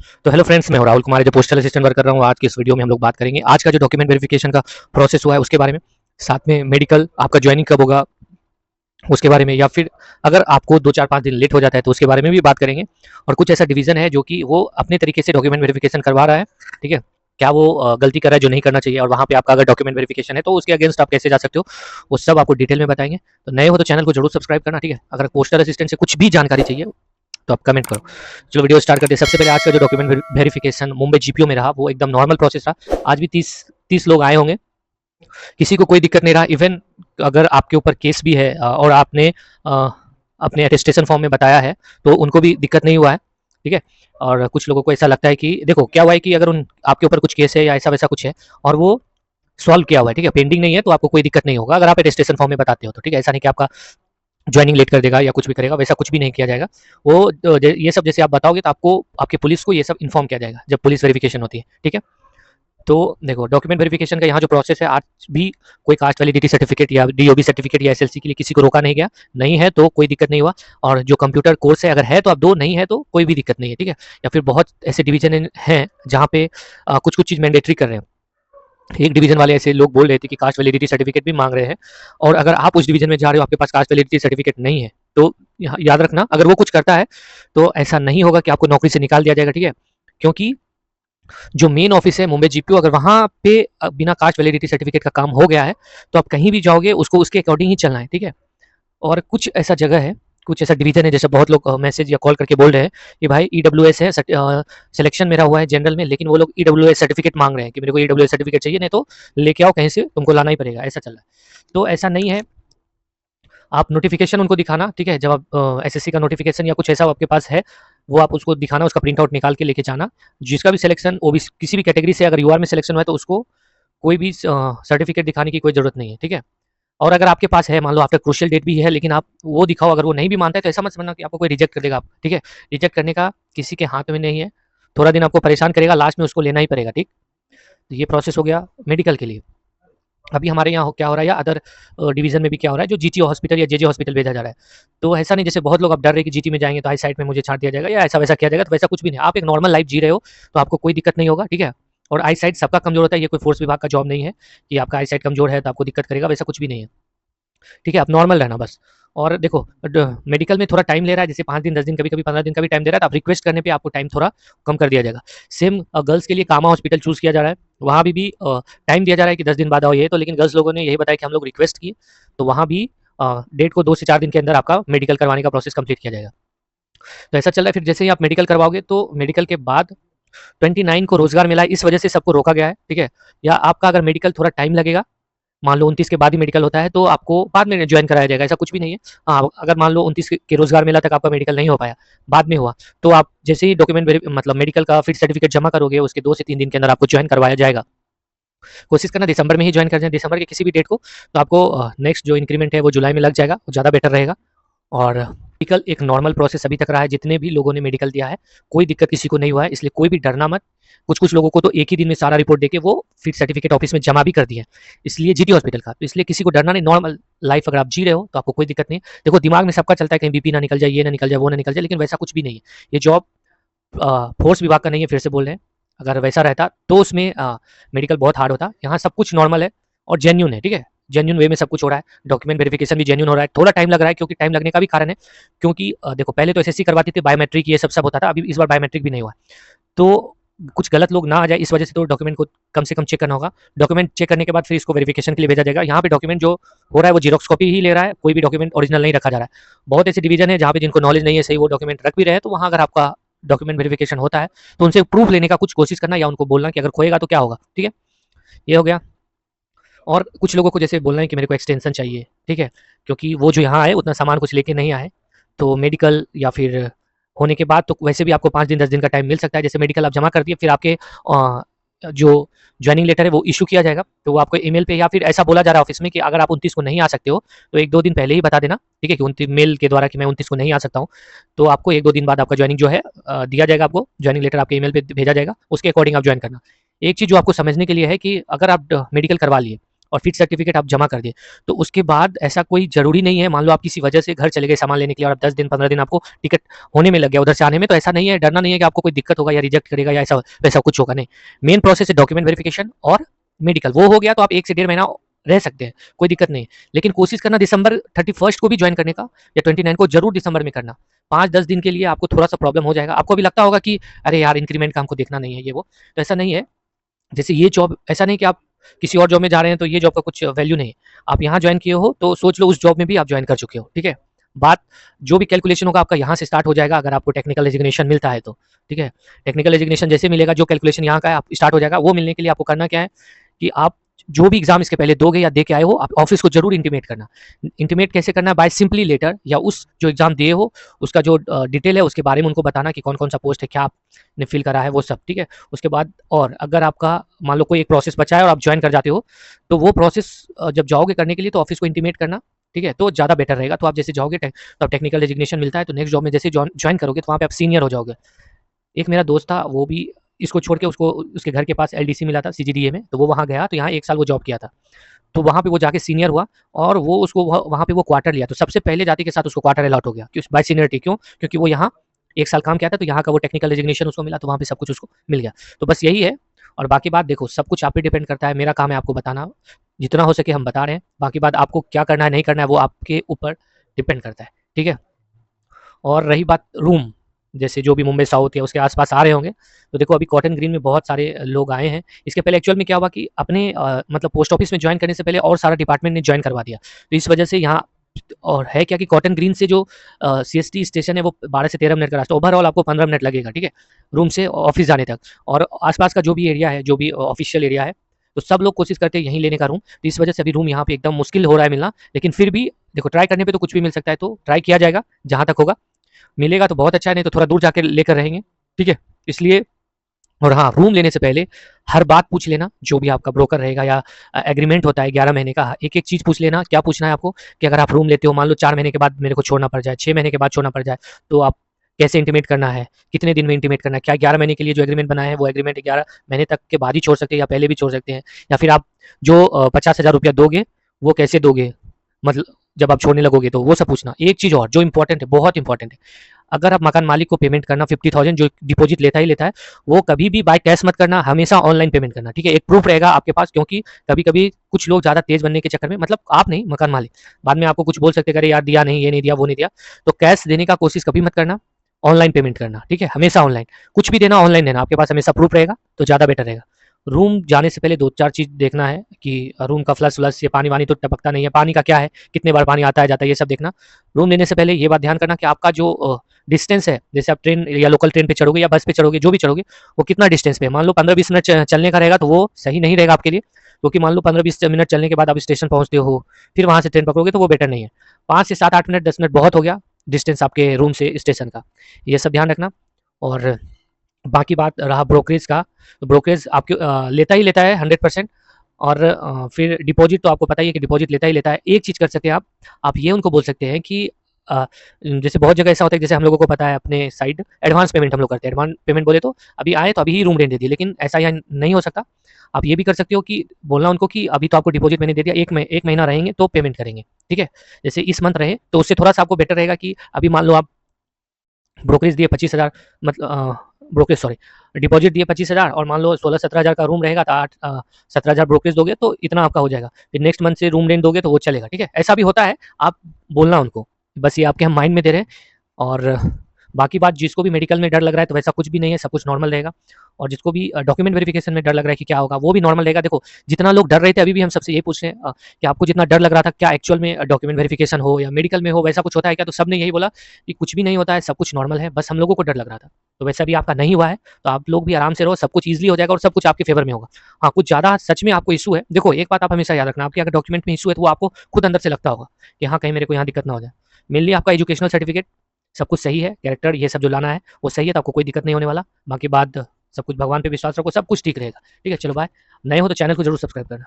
तो hello friends, मैं हूं राहुल कुमार, जो पोस्टल असिस्टेंट वर्क कर रहा हूं। आज की इस वीडियो में हम लोग बात करेंगे आज का जो डॉक्यूमेंट वेरिफिकेशन का प्रोसेस हुआ है उसके बारे में, साथ में मेडिकल आपका ज्वाइनिंग कब होगा उसके बारे में, या फिर अगर आपको 2 4 5 दिन लेट हो जाता है तो उसके बारे में भी बात करेंगे। और कुछ ऐसा डिवीजन है जो कि वो अपने तरीके से डॉक्यूमेंट वेरिफिकेशन करवा रहा है, ठीक है। क्या वो गलती कर रहा है जो नहीं करना चाहिए, और वहाँ पे आपका अगर डॉक्यूमेंट वेरिफिकेशन है तो उसके अगेंस्ट आप कैसे जा सकते हो, वो सब आपको डिटेल में बताएंगे। तो नए हो तो चैनल को जरूर सब्सक्राइब करना, ठीक है। अगर पोस्टल असिस्टेंट से कुछ भी जानकारी चाहिए तो आप कमेंट करो। चलो वीडियो स्टार्ट करते हैं। सबसे पहले आज का जो डॉक्यूमेंट वेरिफिकेशन मुंबई जीपीओ में रहा वो एकदम नॉर्मल प्रोसेस रहा। आज भी 30 लोग आए होंगे, किसी को कोई दिक्कत नहीं रहा। इवन अगर आपके ऊपर केस भी है और आपने अपने अटेस्टेशन फॉर्म में बताया है तो उनको भी दिक्कत नहीं हुआ है, ठीक है। और कुछ लोगों को ऐसा लगता है कि देखो क्या हुआ है कि अगर उन आपके ऊपर कुछ केस है या ऐसा वैसा कुछ है और वो सॉल्व किया हुआ है, ठीक है, पेंडिंग नहीं है, तो आपको कोई दिक्कत नहीं होगा अगर आप अटेस्टेशन फॉर्म में बताते हो तो, ठीक है। ऐसा नहीं कि आपका ज्वाइनिंग लेट कर देगा या कुछ भी करेगा, वैसा कुछ भी नहीं किया जाएगा। वो ये सब जैसे आप बताओगे तो आपको आपके पुलिस को ये सब इन्फॉर्म किया जाएगा जब पुलिस वेरिफिकेशन होती है, ठीक है। तो देखो डॉक्यूमेंट वेरिफिकेशन का यहाँ जो प्रोसेस है, आज भी कोई कास्ट वैलिडिटी सर्टिफिकेट या डीओबी सर्टिफिकेट या एसएलसी के लिए किसी को रोका नहीं गया। नहीं है तो कोई दिक्कत नहीं हुआ। और जो कंप्यूटर कोर्स है, अगर है तो आप दो, नहीं है तो कोई भी दिक्कत नहीं है, ठीक है। या फिर बहुत ऐसे डिवीजन हैं जहाँ पे कुछ कुछ चीज़ मैंडेटरी कर रहे हैं। एक डिवीजन वाले ऐसे लोग बोल रहे थे कि कास्ट वैलिडिटी सर्टिफिकेट भी मांग रहे हैं, और अगर आप उस डिवीजन में जा रहे हो आपके पास कास्ट वैलिडिटी सर्टिफिकेट नहीं है तो याद रखना, अगर वो कुछ करता है तो ऐसा नहीं होगा कि आपको नौकरी से निकाल दिया जाएगा, ठीक है। क्योंकि जो मेन ऑफिस है मुंबई जीपीओ, अगर वहाँ पे बिना कास्ट वैलिडिटी सर्टिफिकेट का काम हो गया है तो आप कहीं भी जाओगे उसको उसके अकॉर्डिंग ही चलना है, ठीक है। और कुछ ऐसा जगह है, कुछ ऐसा डिवीजन है, जैसे बहुत लोग मैसेज या कॉल करके बोल रहे हैं कि भाई ईडब्ल्यूएस है, सिलेक्शन मेरा हुआ है जनरल में, लेकिन वो लोग ईडब्ल्यूएस सर्टिफिक मांग रहे हैं कि मेरे को ईडब्ल्यूएस सर्टिफिकेट चाहिए, नहीं तो लेके आओ कहीं से, तुमको लाना ही पड़ेगा, ऐसा चल रहा है। तो ऐसा नहीं है। आप नोटिफिकेशन उनको दिखाना, ठीक है। जब आप एसएससी का नोटिफिकेशन या कुछ ऐसा आपके पास है, वो आप उसको दिखाना, उसका प्रिंट आउट निकाल के लेके जाना। जिसका भी सिलेक्शन वो भी किसी भी कैटेगरी से अगर यूआर में सिलेक्शन हुआ है तो उसको कोई भी सर्टिफिकेट दिखाने की कोई जरूरत नहीं है, ठीक है। और अगर आपके पास है, मान लो आफ्टर क्रूशियल डेट भी है, लेकिन आप वो दिखाओ, अगर वो नहीं भी मानता है तो ऐसा मत समझना कि आपको कोई रिजेक्ट कर देगा, आप, ठीक है। रिजेक्ट करने का किसी के हाथ में नहीं है। थोड़ा दिन आपको परेशान करेगा, लास्ट में उसको लेना ही पड़ेगा, ठीक। तो ये प्रोसेस हो गया मेडिकल के लिए। अभी हमारे यहाँ क्या हो रहा है, या अदर डिवीजन में भी क्या हो रहा है, जो जीटी हॉस्पिटल या जेजे हॉस्पिटल भेजा जा रहा है। तो ऐसा नहीं, जैसे बहुत लोग अब डर रहे कि जीटी में जाएंगे तो आई साइड में मुझे छांट दिया जाएगा या ऐसा वैसा किया जाएगा, तो वैसा कुछ भी नहीं। आप एक नॉर्मल लाइफ जी रहे हो तो आपको कोई दिक्कत नहीं होगा, ठीक है। और आई साइड सबका कमजोर होता है, ये कोई फोर्स विभाग का जॉब नहीं है कि आपका आई साइड कमजोर है तो आपको दिक्कत करेगा, वैसा कुछ भी नहीं है, ठीक है। आप नॉर्मल रहना बस। और देखो मेडिकल में थोड़ा टाइम ले रहा है, जैसे 5 दिन 10 दिन, कभी कभी 15 दिन का भी टाइम दे रहा है, तो आप रिक्वेस्ट करने पे आपको टाइम थोड़ा कम कर दिया जाएगा। सेम गर्ल्स के लिए कामा हॉस्पिटल चूज किया जा रहा है, वहाँ भी टाइम दिया जा रहा है कि 10 दिन बाद आओ ये, तो लेकिन गर्ल्स लोगों ने यही बताया कि हम लोग रिक्वेस्ट किए, तो वहाँ भी डेट को 2 से 4 दिन के अंदर आपका मेडिकल करवाने का प्रोसेस कंप्लीट किया जाएगा। तो ऐसा चल रहा है। फिर जैसे ही आप मेडिकल करवाओगे तो मेडिकल के बाद 29 को रोजगार मिला है, इस वजह से सबको रोका गया है, ठीक है। या आपका अगर मेडिकल थोड़ा टाइम लगेगा, मान लो 29 के बाद ही मेडिकल होता है, तो आपको बाद में ज्वाइन कराया जाएगा, ऐसा कुछ भी नहीं है। हाँ, अगर मान लो 29 के रोजगार मेला तक आपका मेडिकल नहीं हो पाया, बाद में हुआ, तो आप जैसे ही डॉक्यूमेंट मतलब मेडिकल का फिट सर्टिफिकेट जमा करोगे, उसके 2 से 3 दिन के अंदर आपको ज्वाइन करवाया जाएगा। कोशिश करना दिसंबर में ही ज्वाइन कर जाए, दिसंबर के किसी भी डेट को, तो आपको नेक्स्ट जो इंक्रीमेंट है वो जुलाई में लग जाएगा, ज़्यादा बेटर रहेगा। और मेडिकल एक नॉर्मल प्रोसेस अभी तक रहा है, जितने भी लोगों ने मेडिकल दिया है कोई दिक्कत किसी को नहीं हुआ है, इसलिए कोई भी डरना मत। कुछ कुछ लोगों को तो एक ही दिन में सारा रिपोर्ट देके वो फिर सर्टिफिकेट ऑफिस में जमा भी कर दिए, इसलिए जीटी हॉस्पिटल का, तो इसलिए किसी को डरना नहीं। नॉर्मल लाइफ अगर आप जी रहे हो तो आपको कोई दिक्कत नहीं है। देखो दिमाग में सबका चलता है कहीं बीपी ना निकल जाए, ये ना निकल जाए, वो ना निकल जाए, लेकिन वैसा कुछ भी नहीं है। ये जॉब फोर्स विभाग का नहीं है, फिर से बोल रहे हैं। अगर वैसा रहता तो उसमें मेडिकल बहुत हार्ड होता। यहाँ सब कुछ नॉर्मल है और जेन्यून है, ठीक है। जेन्यून वे में सब कुछ हो रहा है, डॉक्यूमेंट वेरिफिकेशन भी जेन्यून हो रहा है। थोड़ा टाइम लग रहा है, क्योंकि टाइम लगने का भी कारण है, क्योंकि देखो पहले तो एसएससी करवाती थी, बायोमेट्रिक ये सब सब होता था, अभी इस बार बायोमेट्रिक भी नहीं हुआ, तो कुछ गलत लोग ना आ जाए, इस वजह से तो डॉक्यूमेंट को कम से कम चेक करना होगा। डॉक्यूमेंट चेक करने के बाद फिर इसको वेरिफिकेशन के लिए भेजा जाएगा। यहाँ पे डॉक्यूमेंट जो हो रहा है वो जीरोक्स कॉपी ही ले रहा है, कोई भी डॉक्यूमेंट ओरिजिनल नहीं रखा जा रहा है। बहुत ऐसे डिवीजन है जहाँ पे जिनको नॉलेज नहीं है, सही वो डॉक्यूमेंट रख भी रहे हैं, तो वहाँ अगर आपका डॉक्यूमेंट वेरिफिकेशन होता है तो उनसे प्रूफ लेने का कुछ कोशिश करना, या उनको बोलना कि अगर खोएगा तो क्या होगा, ठीक है। ये हो गया। और कुछ लोगों को जैसे बोलना है कि मेरे को एक्सटेंशन चाहिए, ठीक है, क्योंकि वो जो यहाँ आए उतना सामान कुछ लेके नहीं आए, तो मेडिकल या फिर होने के बाद तो वैसे भी आपको 5 दिन 10 दिन का टाइम मिल सकता है। जैसे मेडिकल आप जमा कर दिए, फिर आपके जो ज्वाइनिंग लेटर है वो इशू किया जाएगा, तो वो आपको ईमेल पे, या फिर ऐसा बोला जा रहा है ऑफिस में कि अगर आप 29 को नहीं आ सकते हो तो 1-2 दिन पहले ही बता देना, ठीक है, कि 29 मेल के द्वारा कि मैं 29 को नहीं आ सकता हूँ, तो आपको 1-2 दिन बाद आपका ज्वाइनिंग जो है दिया जाएगा, आपको ज्वाइनिंग लेटर आपके ईमेल पे भेजा जाएगा, उसके अकॉर्डिंग आप ज्वाइन करना। एक चीज़ जो आपको समझने के लिए है कि अगर आप मेडिकल करवा लिए और फिट सर्टिफिकेट आप जमा कर दिए, तो उसके बाद ऐसा कोई ज़रूरी नहीं है, मान लो आप किसी वजह से घर चले गए सामान लेने के लिए और अब 10 दिन 15 दिन आपको टिकट होने में लग गया उधर से आने में, तो ऐसा नहीं है, डरना नहीं है कि आपको कोई दिक्कत होगा या रिजेक्ट करेगा या ऐसा वैसा कुछ होगा, नहीं। मेन प्रोसेस है डॉक्यूमेंट वेरिफिकेशन और मेडिकल, वो हो गया तो आप 1 से डेढ़ महीना रह सकते हैं, कोई दिक्कत नहीं है। लेकिन कोशिश करना दिसंबर 31 को भी ज्वाइन करने का, या 29 को जरूर दिसंबर में करना। 5-10 दिन के लिए आपको थोड़ा सा प्रॉब्लम हो जाएगा, आपको भी लगता होगा कि अरे यार इंक्रीमेंट का हमको देखना नहीं है ये वो, तो ऐसा नहीं है। जैसे ये जॉब ऐसा नहीं कि आप किसी और जॉब में जा रहे हैं तो ये जॉब का कुछ वैल्यू नहीं है, आप यहाँ ज्वाइन किए हो तो सोच लो उस जॉब में भी आप ज्वाइन कर चुके हो, ठीक है। बात जो भी कैलकुलेशन होगा आपका यहाँ से स्टार्ट हो जाएगा, अगर आपको टेक्निकल रेजिग्नेशन मिलता है तो, ठीक है। टेक्निकल रेजिग्नेशन जैसे मिलेगा, जो कैलकुलेशन यहाँ का है आप स्टार्ट हो जाएगा। वो मिलने के लिए आपको करना क्या है कि आप जो भी एग्जाम इसके पहले दोगे या दे के आए हो, आप ऑफिस को जरूर इंटीमेट करना। इंटीमेट कैसे करना है? बाय सिंपली लेटर, या उस जो एग्जाम दिए हो उसका जो डिटेल है उसके बारे में उनको बताना कि कौन कौन सा पोस्ट है, क्या आपने फिल करा है, वो सब, ठीक है। उसके बाद और अगर आपका मान लो कोई एक प्रोसेस बचा है और आप ज्वाइन कर जाते हो, तो वो प्रोसेस जब जाओगे करने के लिए तो ऑफिस को इंटीमेट करना, ठीक है, तो ज़्यादा बेटर रहेगा। तो आप जैसे जाओगे तो आप टेक्निकल रेजिग्नेशन मिलता है तो नेक्स्ट जॉब में जैसे ज्वाइन करोगे तो वहाँ पे आप सीनियर हो जाओगे। एक मेरा दोस्त था, वो भी इसको छोड़ के उसको उसके घर के पास एलडीसी मिला था सीजीडीए में, तो वो वहाँ गया, तो यहाँ 1 साल वो जॉब किया था। तो वहाँ पे वो जाके सीनियर हुआ और वो उसको वहाँ पे वो क्वार्टर लिया, तो सबसे पहले जाति के साथ उसको क्वार्टर अलॉट हो गया बाय सीनियरिटी। क्यों? क्योंकि वो यहाँ 1 साल काम किया था, तो यहाँ का वो टेक्निकल रेजिग्नेशन उसको मिला, तो वहाँ पे सब कुछ उसको मिल गया। तो बस यही है, और बाकी बात देखो सब कुछ आप पे डिपेंड करता है, मेरा काम है आपको बताना, जितना हो सके हम बता रहे हैं, बाकी बात आपको क्या करना है नहीं करना है वो आपके ऊपर डिपेंड करता है, ठीक है। और रही बात रूम, जैसे जो भी मुंबई साउथ या उसके आसपास आ रहे होंगे, तो देखो अभी कॉटन ग्रीन में बहुत सारे लोग आए हैं। इसके पहले एक्चुअल में क्या हुआ कि अपने मतलब पोस्ट ऑफिस में ज्वाइन करने से पहले और सारा डिपार्टमेंट ने ज्वाइन करवा दिया, तो इस वजह से यहाँ और है क्या कि कॉटन ग्रीन से जो सीएसटी स्टेशन है वो 12 से 13 मिनट का रास्ता, ओवरऑल आपको 15 मिनट लगेगा, ठीक है, रूम से ऑफिस जाने तक। और आसपास का जो भी एरिया है, जो भी ऑफिशियल एरिया है, तो सब लोग कोशिश करते हैं यहीं लेने का रूम, तो इस वजह से अभी रूम यहाँ पे एकदम मुश्किल हो रहा है मिलना। लेकिन फिर भी देखो ट्राई करने पे तो कुछ भी मिल सकता है, तो ट्राई किया जाएगा, जहाँ तक होगा मिलेगा तो बहुत अच्छा है, नहीं तो थोड़ा दूर जाकर लेकर रहेंगे, ठीक है। इसलिए और हाँ, रूम लेने से पहले हर बात पूछ लेना, जो भी आपका ब्रोकर रहेगा या एग्रीमेंट होता है 11 महीने का, एक एक चीज़ पूछ लेना। क्या पूछना है आपको कि अगर आप रूम लेते हो, मान लो 4 महीने के बाद मेरे को छोड़ना पड़ जाए, 6 महीने के बाद छोड़ना पड़ जाए, तो आप कैसे इंटीमेट करना है, कितने दिन में इंटीमेट करना है, क्या 11 महीने के लिए जो एग्रीमेंट बनाया है वो एग्रीमेंट 11 महीने तक के बाद ही छोड़ सकते हैं या पहले भी छोड़ सकते हैं, या फिर आप जो 50,000 रुपया दोगे वो कैसे दोगे, मतलब जब आप छोड़ने लगोगे, तो वो सब पूछना। एक चीज़ और जो इंपॉर्टेंट है, बहुत इंपॉर्टेंट है, अगर आप मकान मालिक को पेमेंट करना 50,000 जो डिपॉजिट लेता ही लेता है, वो कभी भी बाय कैश मत करना, हमेशा ऑनलाइन पेमेंट करना, ठीक है। एक प्रूफ रहेगा आपके पास, क्योंकि कभी कभी कुछ लोग ज़्यादा तेज बनने के चक्कर में, मतलब आप नहीं, मकान मालिक बाद में आपको कुछ बोल सकते हैं, अरे यार दिया नहीं, ये नहीं दिया, वो नहीं दिया, तो कैश देने का कोशिश कभी मत करना, ऑनलाइन पेमेंट करना, ठीक है, हमेशा ऑनलाइन, कुछ भी देना ऑनलाइन देना, आपके पास हमेशा प्रूफ रहेगा तो ज़्यादा बेटर रहेगा। रूम जाने से पहले 2-4 चीज़ देखना है कि रूम का फ्लश ये पानी वानी तो टपकता नहीं है, पानी का क्या है, कितने बार पानी आता है जाता है, ये सब देखना। रूम लेने से पहले ये बात ध्यान करना कि आपका जो डिस्टेंस है, जैसे आप ट्रेन या लोकल ट्रेन पे चढ़ोगे या बस पे चढ़ोगे, जो भी चढ़ोगे, वो कितना डिस्टेंस पे है। मान लो 15-20 मिनट चलने का रहेगा तो वो सही नहीं रहेगा आपके लिए, क्योंकि मान लो 15-20 मिनट चलने के बाद आप स्टेशन पहुंचते हो, फिर वहाँ से ट्रेन पकड़ोगे तो वो बेटर नहीं है। 5 से 7-8 मिनट 10 मिनट बहुत हो गया डिस्टेंस आपके रूम से स्टेशन का, ये सब ध्यान रखना। और बाकी बात रहा ब्रोकरेज का, तो ब्रोकरेज आपके लेता ही लेता है 100%। और फिर डिपॉजिट तो आपको पता ही है कि डिपॉजिट लेता ही लेता है। एक चीज़ कर सकते हैं आप ये उनको बोल सकते हैं कि जैसे बहुत जगह ऐसा होता है, जैसे हम लोगों को पता है अपने साइड एडवांस पेमेंट हम लोग करते हैं, एडवांस पेमेंट बोले तो अभी आए तो अभी ही रूम रेंट दे दिए, लेकिन ऐसा यहाँ नहीं हो सकता। आप ये भी कर सकते हो कि बोलना उनको कि अभी तो आपको डिपॉजिट मैंने दे दिया, एक महीना रहेंगे तो पेमेंट करेंगे, ठीक है। जैसे इस मंथ रहे तो उससे थोड़ा सा आपको बेटर रहेगा कि अभी मान लो आप ब्रोकरेज दिए 25,000, मतलब ब्रोकरेज सॉरी डिपॉजिट दिए 25,000 और मान लो 16-17 हज़ार का रूम रहेगा, तो 17,000 ब्रोकरेज दोगे तो इतना आपका हो जाएगा, फिर नेक्स्ट मंथ से रूम रेंट दोगे तो वो चलेगा, ठीक है। ऐसा भी होता है, आप बोलना उनको, बस ये आपके हम माइंड में दे रहे हैं। और बाकी बात, जिसको भी मेडिकल में डर लग रहा है तो वैसा कुछ भी नहीं है, सब कुछ नॉर्मल रहेगा। और जिसको भी डॉक्यूमेंट वेरिफिकेशन में डर लग रहा है कि क्या होगा, वो भी नॉर्मल रहेगा। देखो जितना लोग डर रहे थे, अभी भी हम सबसे ये पूछ रहे हैं कि आपको जितना डर लग रहा था, क्या एक्चुअल में डॉक्यूमेंट वेरिफिकेशन हो या मेडिकल में हो वैसा कुछ होता है क्या, तो सबने यही बोला कि कुछ भी नहीं होता है, सब कुछ नॉर्मल है, बस हम लोगों को डर लग रहा था। तो वैसा भी आपका नहीं हुआ है, तो आप लोग भी आराम से रहो, सब कुछ ईजिली हो जाएगा और सब कुछ आपके फेवर में होगा। हाँ, कुछ ज़्यादा सच में आपको इशू है, देखो एक बात आप हमेशा याद रखना, आपके अगर डॉक्यूमेंट में इशू है तो वो आपको खुद अंदर से लगता होगा कि हाँ कहीं मेरे को यहाँ दिक्कत ना हो जाए। मेनली आपका एजुकेशनल सर्टिफिकेट सब कुछ सही है, कैरेक्टर ये सब जो लाना है वो सही है, तो आपको कोई दिक्कत नहीं होने वाला। बाकी बात सब कुछ भगवान पे विश्वास रखो, सब कुछ ठीक रहेगा, ठीक है। चलो बाय। नए हो तो चैनल को जरूर सब्सक्राइब करना।